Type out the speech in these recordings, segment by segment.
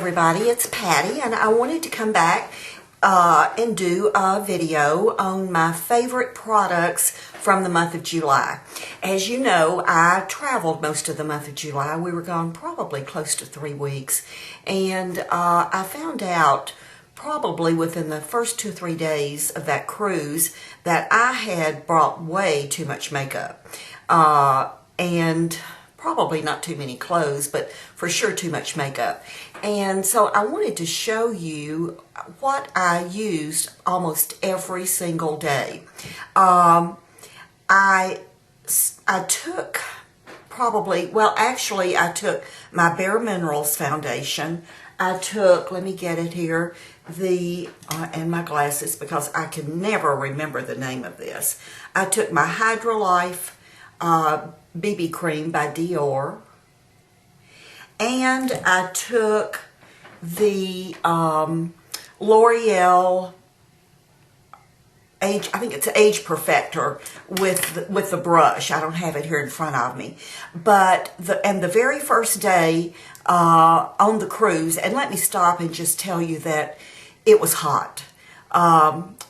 everybody, it's Patty, and I wanted to come back and do a video on my favorite products from the month of July. As you know, I traveled most of the month of July. We were gone probably close to 3 weeks, and I found out probably within the first 2 or 3 days of that cruise that I had brought way too much makeup and probably not too many clothes, but for sure too much makeup. And so I wanted to show you what I used almost every single day. I took probably, well actually I took my Bare Minerals foundation. I took, let me get it here, and my glasses because I can never remember the name of this. I took my Hydra Life BB cream by Dior, and I took the L'Oreal I think it's Age Perfector with the brush. I don't have it here in front of me, but the very first day on the cruise, and let me stop and just tell you that it was hot.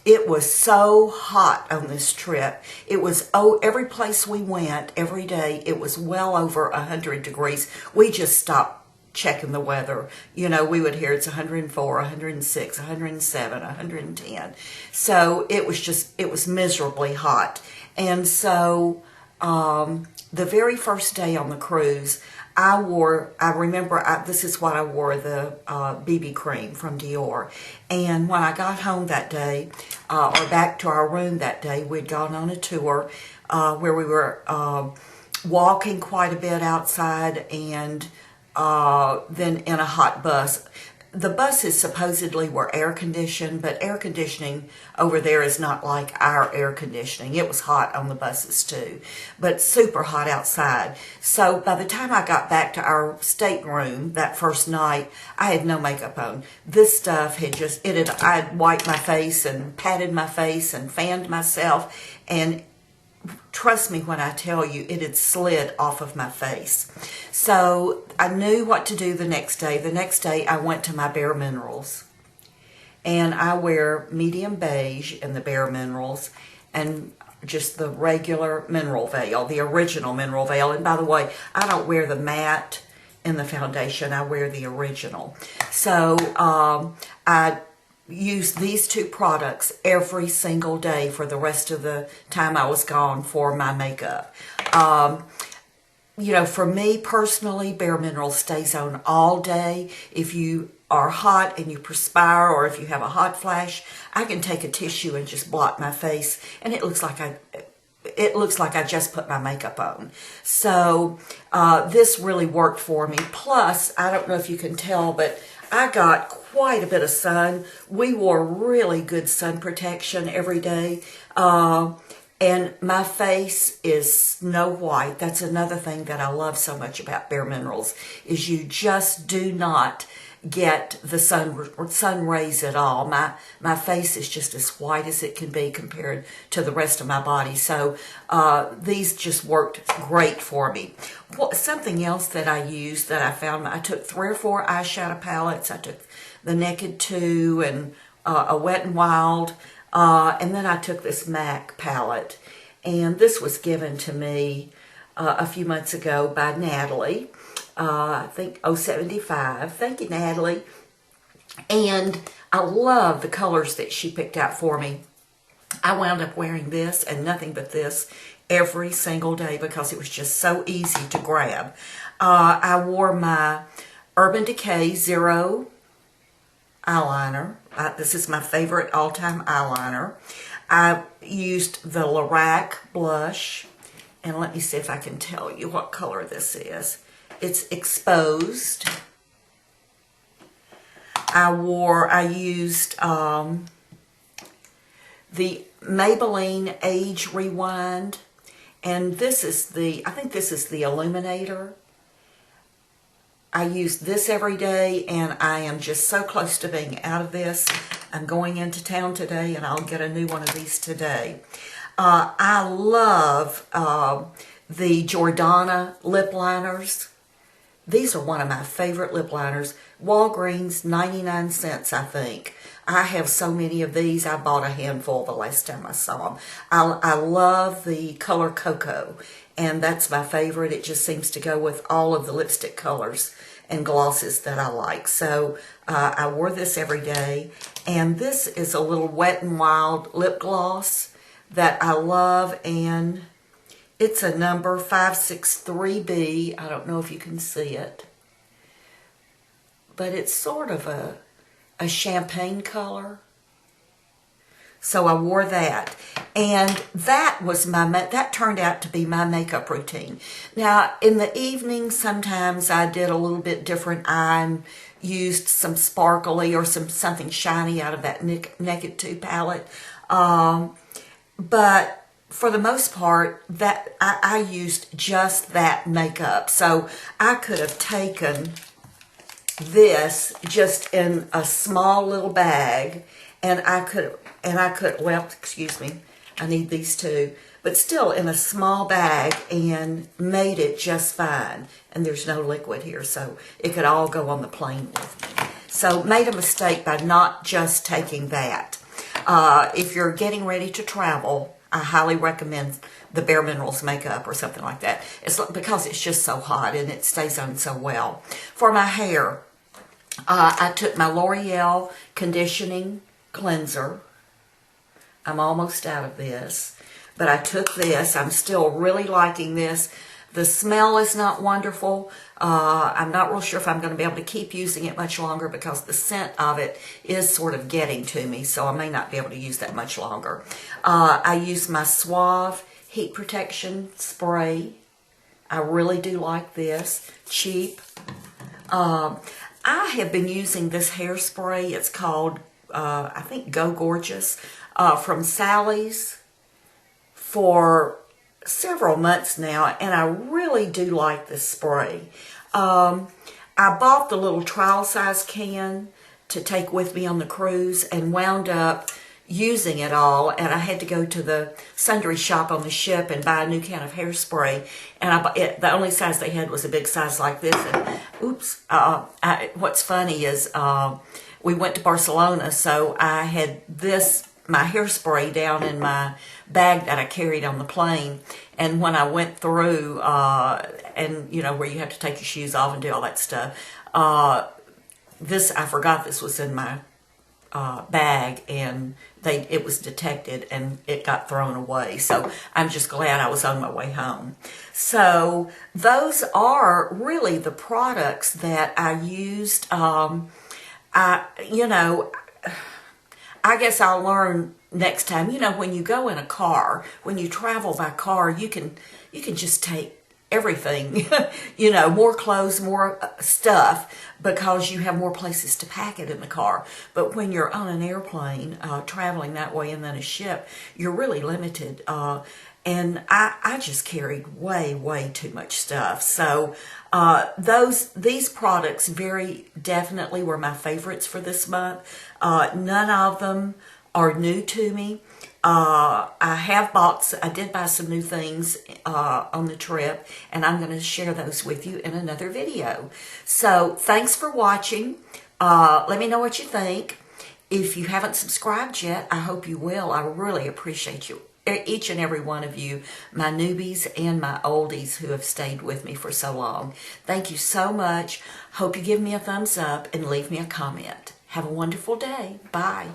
It was so hot on this trip. It was, every place we went, every day, it was well over 100 degrees. We just stopped checking the weather. You know, we would hear it's 104, 106, 107, 110. So it was miserably hot. And so the very first day on the cruise, this is what I wore, the BB cream from Dior. And when I got home that day, or back to our room that day, we'd gone on a tour where we were walking quite a bit outside, and then in a hot bus. The buses supposedly were air conditioned, but air conditioning over there is not like our air conditioning. It was hot on the buses too, but super hot outside. So by the time I got back to our stateroom that first night, I had no makeup on. This stuff I had wiped my face and patted my face and fanned myself, and trust me when I tell you, it had slid off of my face. So I knew what to do the next day. The next day I went to my Bare Minerals, and I wear medium beige in the Bare Minerals and just the regular mineral veil, the original mineral veil. And by the way, I don't wear the matte in the foundation. I wear the original. So I used these two products every single day for the rest of the time I was gone for my makeup. You know, for me personally, Bare Minerals stays on all day. If you are hot and you perspire, or if you have a hot flash, I can take a tissue and just blot my face, and it looks like I just put my makeup on. So this really worked for me. Plus, I don't know if you can tell, but I got quite a bit of sun. We wore really good sun protection every day. And my face is snow white. That's another thing that I love so much about Bare Minerals, is you just do not get the sun rays at all. My face is just as white as it can be compared to the rest of my body. So these just worked great for me. Something else that I used that I found, I took 3 or 4 eyeshadow palettes. I took the Naked 2 and a Wet n Wild, and then I took this MAC palette, and this was given to me a few months ago by Natalie. I think 075. Thank you, Natalie. And I love the colors that she picked out for me. I wound up wearing this and nothing but this every single day because it was just so easy to grab. I wore my Urban Decay Zero eyeliner. This is my favorite all-time eyeliner. I used the L'Oreal blush, and let me see if I can tell you what color this is. It's Exposed. I used the Maybelline Age Rewind, and this is I think this is the Illuminator. I use this every day, and I am just so close to being out of this. I'm going into town today, and I'll get a new one of these today. I love the Jordana lip liners. These are one of my favorite lip liners. Walgreens, 99 cents, I think. I have so many of these. I bought a handful the last time I saw them. I love the color Cocoa, and that's my favorite. It just seems to go with all of the lipstick colors and glosses that I like. So I wore this every day, and this is a little Wet n Wild lip gloss that I love, and it's a number 563B. I don't know if you can see it, but it's sort of a champagne color. So I wore that, and that turned out to be my makeup routine. Now, in the evening, sometimes I did a little bit different. I used some sparkly or something shiny out of that Naked 2 palette. But for the most part, that I used just that makeup. So I could have taken this just in a small little bag, and I could, well, excuse me, I need these too, but still in a small bag, and made it just fine. And there's no liquid here, so it could all go on the plane with me. So made a mistake by not just taking that. If you're getting ready to travel, I highly recommend the Bare Minerals makeup or something like that. Because it's just so hot and it stays on so well. For my hair, I took my L'Oreal Conditioning Cleanser. I'm almost out of this, but I took this. I'm still really liking this. The smell is not wonderful. I'm not real sure if I'm going to be able to keep using it much longer because the scent of it is sort of getting to me, so I may not be able to use that much longer. I use my Suave Heat Protection Spray. I really do like this. Cheap. I have been using this hairspray. It's called, I think, Go Gorgeous, from Sally's for several months now, and I really do like this spray. I bought the little trial size can to take with me on the cruise and wound up using it all, and I had to go to the sundry shop on the ship and buy a new can of hairspray, and the only size they had was a big size like this. And oops, what's funny is we went to Barcelona, so I had my hairspray down in my bag that I carried on the plane, and when I went through, and you know where you have to take your shoes off and do all that stuff, I forgot this was in my bag, and it was detected and it got thrown away. So I'm just glad I was on my way home. So those are really the products that I used. I guess I'll learn next time. You know, when you go in a car, when you travel by car, you can just take everything, more clothes, more stuff, because you have more places to pack it in the car. But when you're on an airplane, traveling that way, and then a ship, you're really limited. And I just carried way, way too much stuff. So these products very definitely were my favorites for this month. None of them are new to me. I did buy some new things on the trip, and I'm going to share those with you in another video. So thanks for watching. Let me know what you think. If you haven't subscribed yet, I hope you will. I really appreciate you, each and every one of you, my newbies and my oldies who have stayed with me for so long. Thank you so much. Hope you give me a thumbs up and leave me a comment. Have a wonderful day. Bye.